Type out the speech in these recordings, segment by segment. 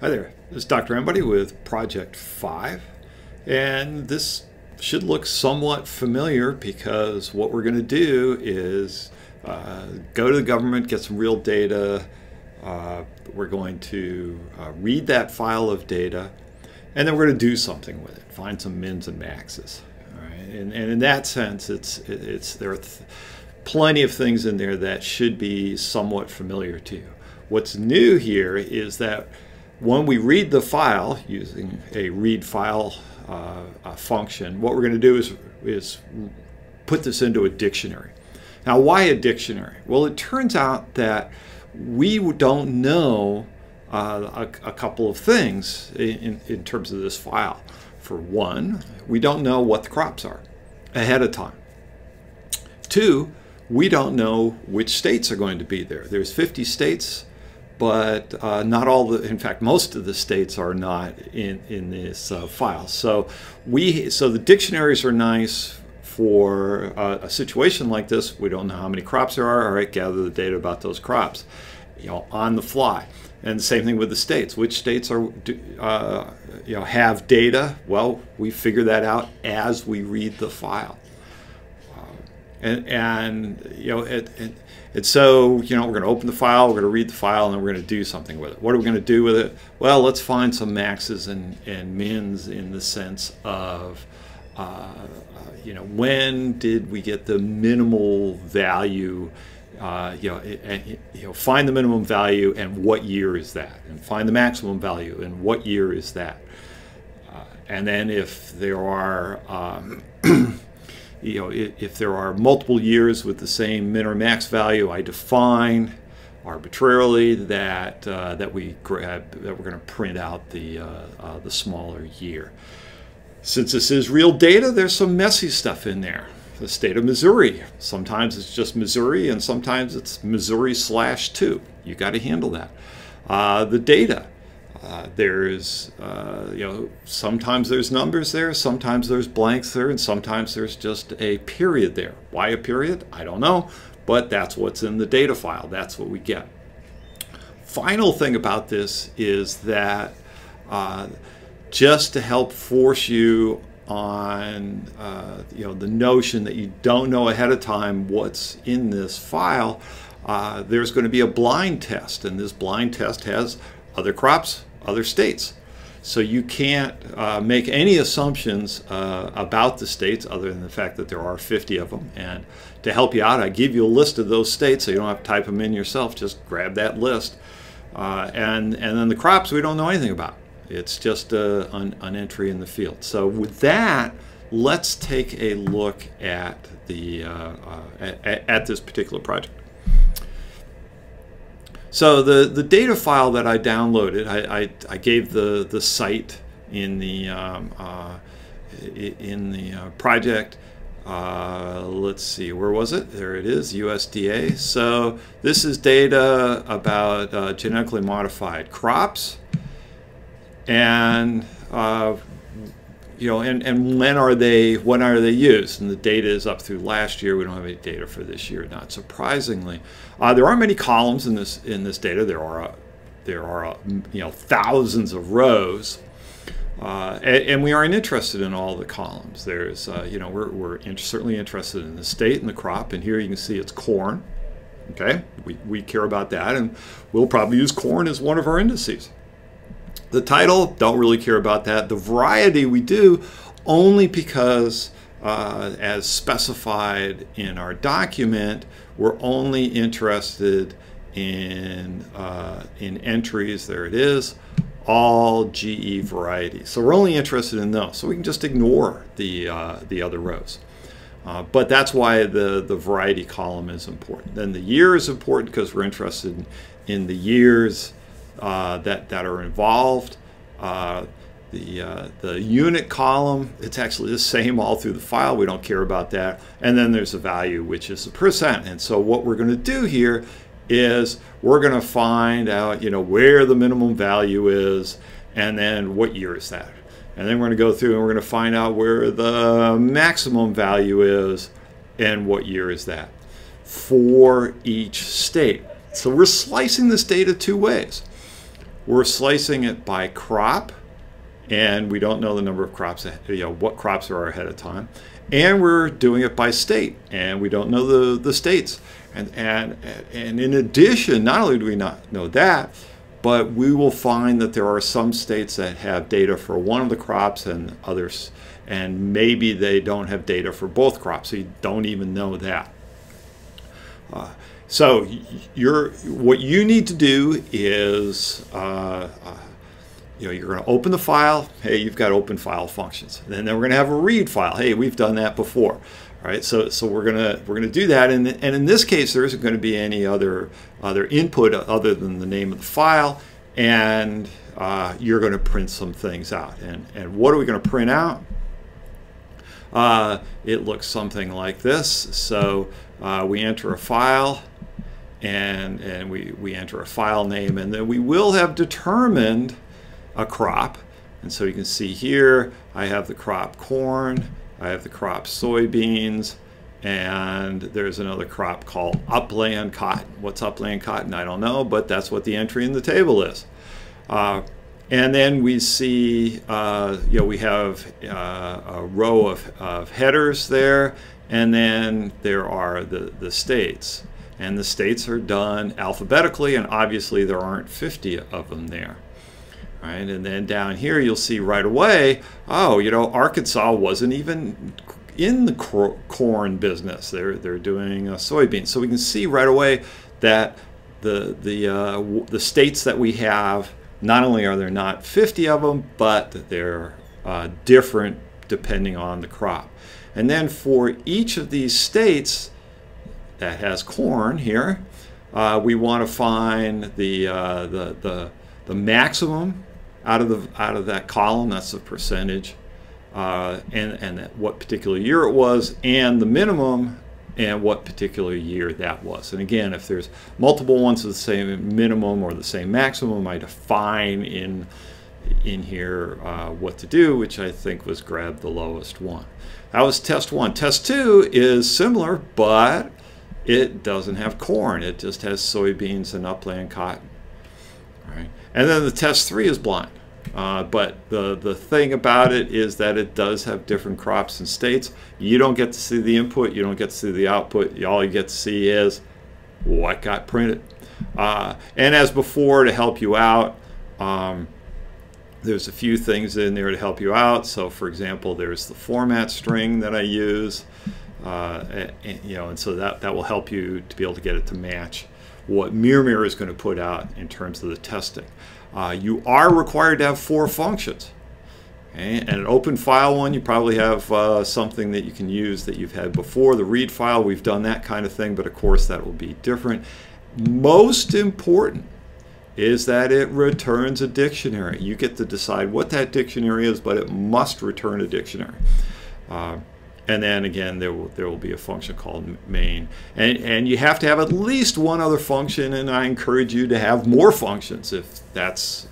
Hi there, this is Dr. Embody with Project 5, and this should look somewhat familiar because what we're going to do is go to the government, get some real data. We're going to read that file of data, and then we're going to do something with it, find some mins and maxes. All right? And in that sense, there are plenty of things in there that should be somewhat familiar to you. What's new here is that when we read the file using a read file function, what we're going to do is put this into a dictionary. Now, why a dictionary? Well, it turns out that we don't know a couple of things in terms of this file. For one, we don't know what the crops are ahead of time. Two, we don't know which states are going to be there. There's 50 states. But not all in fact, most of the states are not in this file. So the dictionaries are nice for a situation like this. We don't know how many crops there are. All right, gather the data about those crops, on the fly. And the same thing with the states. Which states have data? Well, we figure that out as we read the file. And so, we're going to open the file, we're going to read the file, and then we're going to do something with it. What are we going to do with it? Well, let's find some maxes and mins in the sense of, when did we get the minimal value? Find the minimum value and what year is that? And find the maximum value and what year is that? And then if there are if there are multiple years with the same min or max value, I define arbitrarily that we're going to print out the smaller year. Since this is real data, there's some messy stuff in there. The state of Missouri. Sometimes it's just Missouri, and sometimes it's Missouri/2. You got to handle that. The data. Sometimes there's numbers there, sometimes there's blanks there, and sometimes there's just a period there. Why a period? I don't know, but that's what's in the data file. That's what we get. Final thing about this is that just to help force you on the notion that you don't know ahead of time what's in this file, there's going to be a blind test, and this blind test has other crops, other states. So you can't make any assumptions about the states other than the fact that there are 50 of them. And to help you out, I give you a list of those states so you don't have to type them in yourself. Just grab that list. And then the crops we don't know anything about. It's just an entry in the field. So with that, let's take a look at at this particular project. So the data file that I downloaded, I gave the site in the project. Let's see, where was it? There it is, USDA. So this is data about genetically modified crops, and and when are they used? And the data is up through last year. We don't have any data for this year, not surprisingly. There aren't many columns in this data. There are thousands of rows, and we aren't interested in all the columns. There's we're certainly interested in the state and the crop. And here you can see it's corn. Okay, we care about that, and we'll probably use corn as one of our indices. The title, don't really care about that. The variety we do only because, as specified in our document, we're only interested in entries. There it is, all GE varieties. So we're only interested in those. So we can just ignore the other rows. But that's why the variety column is important. Then the year is important because we're interested in the years that are involved. The unit column, it's actually the same all through the file. We don't care about that. And then there's a value, which is the percent. And so what we're going to do here is we're going to find out where the minimum value is, and then what year is that. And then we're going to go through and we're going to find out where the maximum value is and what year is that for each state. So we're slicing this data two ways. we're slicing it by crop, and we don't know the number of crops, what crops are ahead of time. And we're doing it by state, and we don't know the states. And in addition, not only do we not know that, but we will find that there are some states that have data for one of the crops and others, and maybe they don't have data for both crops, so you don't even know that. So what you need to do is you're going to open the file. Hey, you've got open file functions. And then we're going to have a read file. Hey, we've done that before. All right, so we're gonna do that, and in this case there isn't going to be any other input other than the name of the file, and you're going to print some things out. And what are we going to print out? It looks something like this. So we enter a file, and we enter a file name, and then we will have determined a crop. And so you can see here I have the crop corn, I have the crop soybeans, and there's another crop called upland cotton. What's upland cotton? I don't know, but that's what the entry in the table is. And then we see, we have a row of headers there, and then there are the states. And the states are done alphabetically, and obviously there aren't 50 of them there. Right, and then down here you'll see right away, oh, Arkansas wasn't even in the corn business. They're doing soybeans. So we can see right away that the states that we have, not only are there not 50 of them, but they're different depending on the crop. And then for each of these states that has corn here, we want to find the maximum out of that column. That's the percentage, and what particular year it was, and the minimum, and what particular year that was. And again, if there's multiple ones of the same minimum or the same maximum, I define in here what to do, which I think was grab the lowest one. That was test one. Test two is similar, but it doesn't have corn. It just has soybeans and upland cotton. All right. And then the test three is blind. But the thing about it is that it does have different crops and states. You don't get to see the input. You don't get to see the output. All you get to see is what got printed. And as before, to help you out, there's a few things in there to help you out. So for example, there's the format string that I use. And so that will help you to be able to get it to match what Mirror is going to put out in terms of the testing. You are required to have 4 functions. Okay? And an open file one, you probably have something that you can use that you've had before. The read file, we've done that kind of thing, but of course that will be different. Most important is that it returns a dictionary. You get to decide what that dictionary is, but it must return a dictionary. And then again, there will be a function called main, and you have to have at least one other function. And I encourage you to have more functions if that's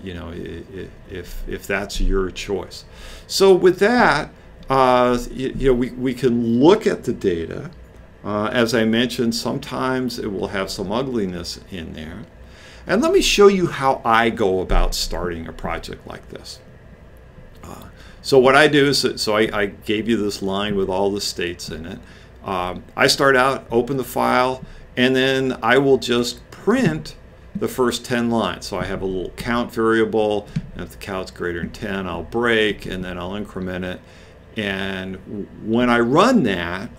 if that's your choice. So with that, we can look at the data. As I mentioned, sometimes it will have some ugliness in there. And let me show you how I go about starting a project like this. So what I do is, I gave you this line with all the states in it. I start out, open the file, and then I will just print the first 10 lines. So I have a little count variable, and if the count's greater than 10, I'll break, and then I'll increment it. And when I run that,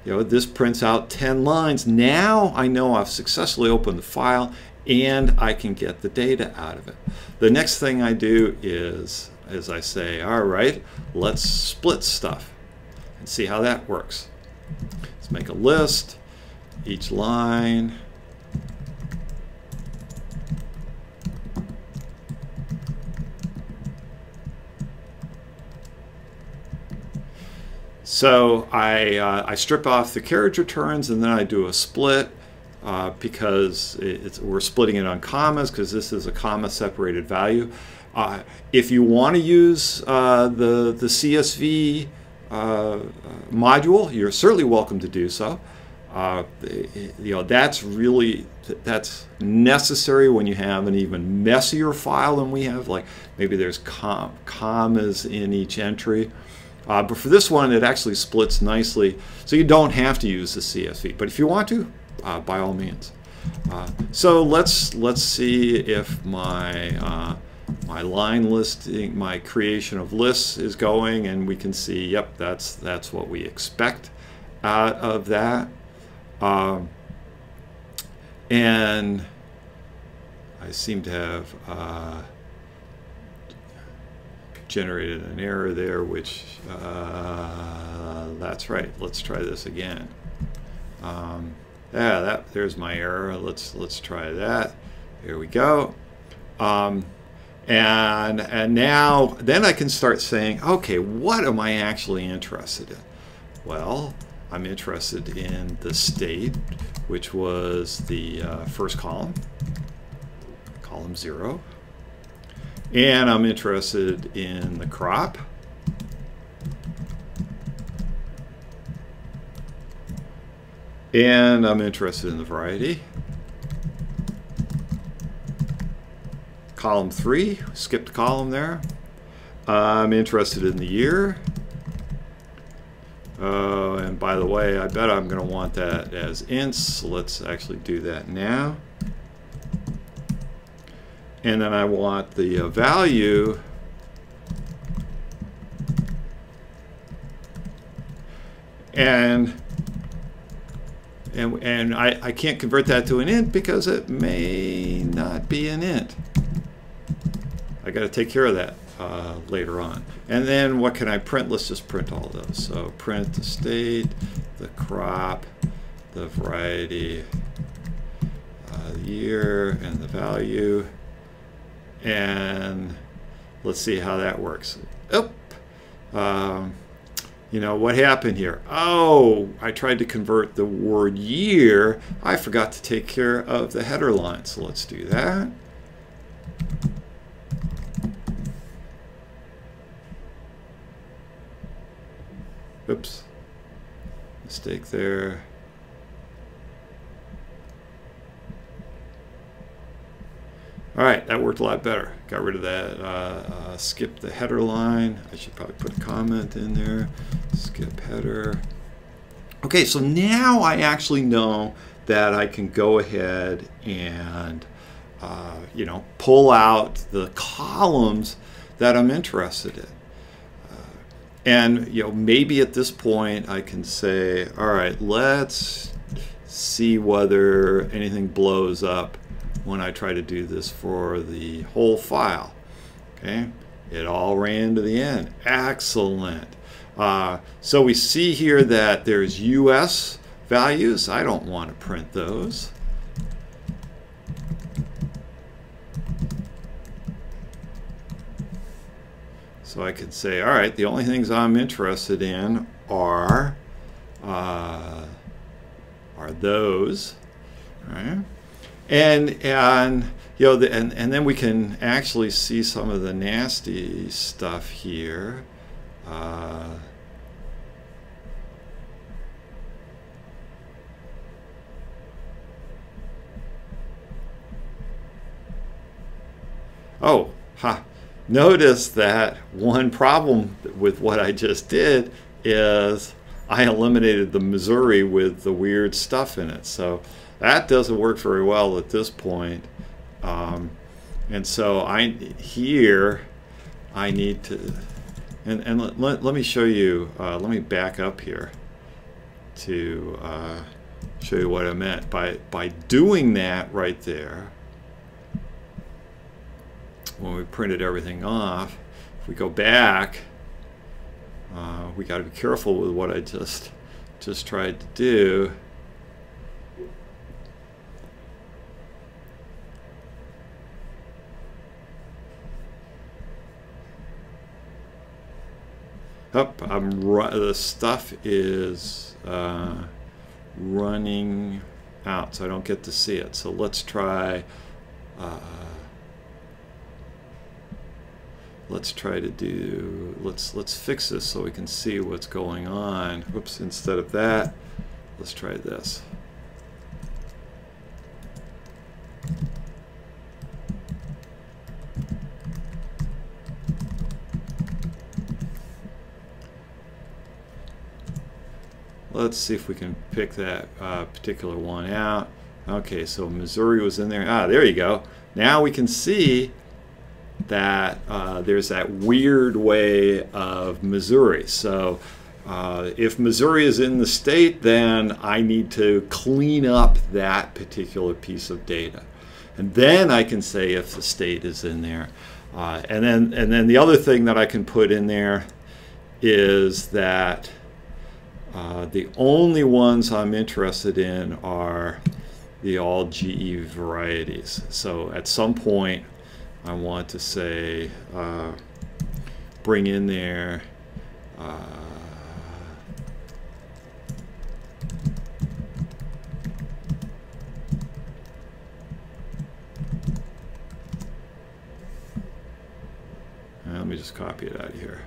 this prints out 10 lines. Now I know I've successfully opened the file, and I can get the data out of it. The next thing I do is I say, all right, let's split stuff and see how that works. Let's make a list, each line. So I strip off the carriage returns, and then I do a split because we're splitting it on commas, because this is a comma separated value. If you want to use the CSV module, you're certainly welcome to do so. That's necessary when you have an even messier file than we have. Like maybe there's commas in each entry. But for this one, it actually splits nicely, so you don't have to use the CSV. But if you want to, by all means. So let's see if my my line listing, my creation of lists is going, and we can see, yep, that's what we expect out of that. And I seem to have generated an error there, which that's right. Let's try this again. Yeah, there's my error. Let's try that. Here we go. And now then I can start saying, okay, what am I actually interested in? Well, I'm interested in the state, which was the first column, column 0. And I'm interested in the crop. And I'm interested in the variety. Column 3, skipped a column there. I'm interested in the year. And by the way, I bet I'm going to want that as ints. So let's actually do that now. And then I want the value. And I can't convert that to an int because it may not be an int. I got to take care of that later on. And then what can I print? Let's just print all those. So print the state, the crop, the variety, the year, and the value. And let's see how that works. Oh, you know, what happened here? Oh, I tried to convert the word year. I forgot to take care of the header line. So let's do that. Oops, mistake there. All right, that worked a lot better. Got rid of that. Skip the header line. I should probably put a comment in there. Skip header. Okay, so now I actually know that I can go ahead and you know, pull out the columns that I'm interested in. And you know, maybe at this point I can say, all right, let's see whether anything blows up when I try to do this for the whole file. Okay, it all ran to the end. Excellent. So we see here that there's US values. I don't want to print those. So I could say, all right, the only things I'm interested in are those, right? And you know, and then we can actually see some of the nasty stuff here. Oh, ha. Notice that one problem with what I just did is I eliminated the Missouri with the weird stuff in it. So that doesn't work very well at this point. And so I need to, and let me show you, let me back up here to show you what I meant. By doing that right there, when we printed everything off, if we go back, we got to be careful with what I just tried to do. The stuff is running out, so I don't get to see it. So let's try. Let's try to do. Let's fix this so we can see what's going on. Whoops! Instead of that, let's try this. Let's see if we can pick that particular one out. Okay, so Missouri was in there. Ah, there you go. Now we can see that there's that weird way of Missouri. So if Missouri is in the state, then I need to clean up that particular piece of data. And then I can say if the state is in there. And then the other thing that I can put in there is that the only ones I'm interested in are the all GE varieties. So at some point I want to say bring in there let me just copy it out of here.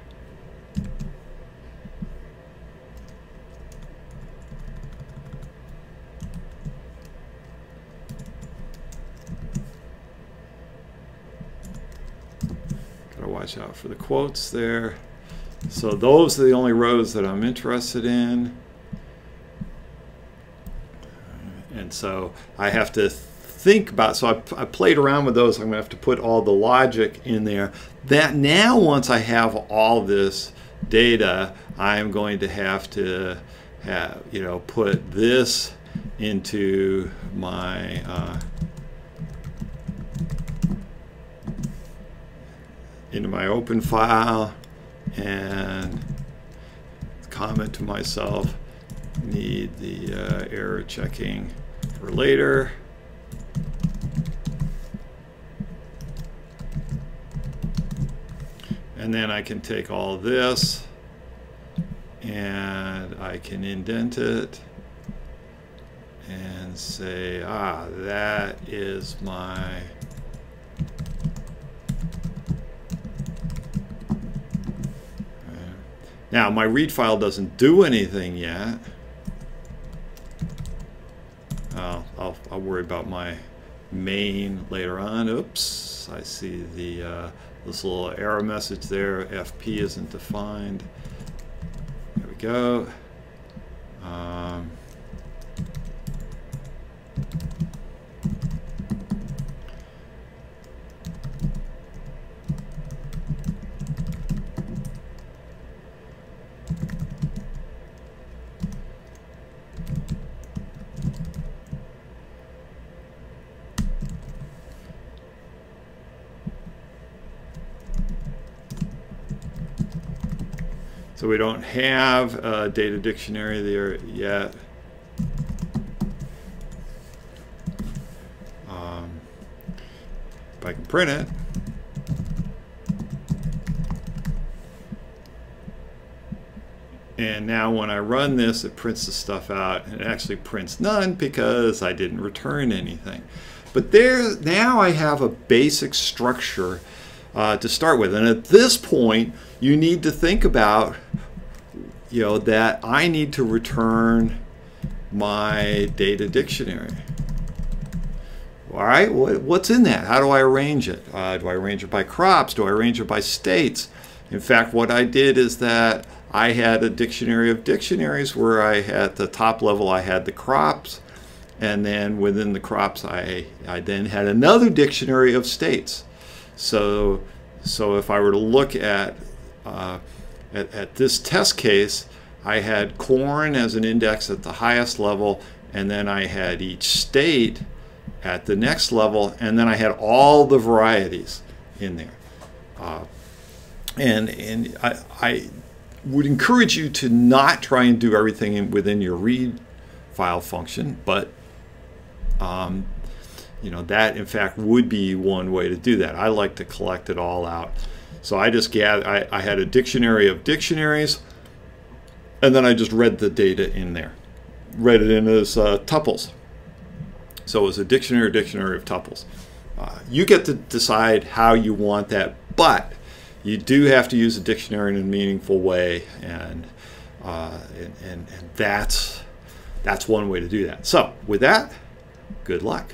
Watch out for the quotes there. So those are the only rows that I'm interested in. And so I have to think about, so I played around with those. I'm going to have to put all the logic in there. That now once I have all this data, I'm going to have, you know, put this into my open file and comment to myself, need the error checking for later. And then I can take all this and I can indent it and say, ah, that is my now, my read file doesn't do anything yet. I'll worry about my main later on. Oops, I see the this little error message there. FP isn't defined. There we go. So we don't have a data dictionary there yet. If I can print it. And now when I run this, it prints the stuff out, and it actually prints none because I didn't return anything. But there, now I have a basic structure to start with. And at this point, you need to think about, you know, that I need to return my data dictionary. All right, what's in that? How do I arrange it? Do I arrange it by crops? Do I arrange it by states? In fact, what I did is that I had a dictionary of dictionaries where I had the top level, I had the crops, and then within the crops, I then had another dictionary of states. So if I were to look at this test case, I had corn as an index at the highest level, and then I had each state at the next level, and then I had all the varieties in there. And I would encourage you to not try and do everything within your read file function, but you know, that in fact would be one way to do that. I like to collect it all out. So I just I had a dictionary of dictionaries, and then I just read the data in there. Read it in as tuples. So it was a dictionary of tuples. You get to decide how you want that, but you do have to use a dictionary in a meaningful way, and that's That's one way to do that. So with that, good luck.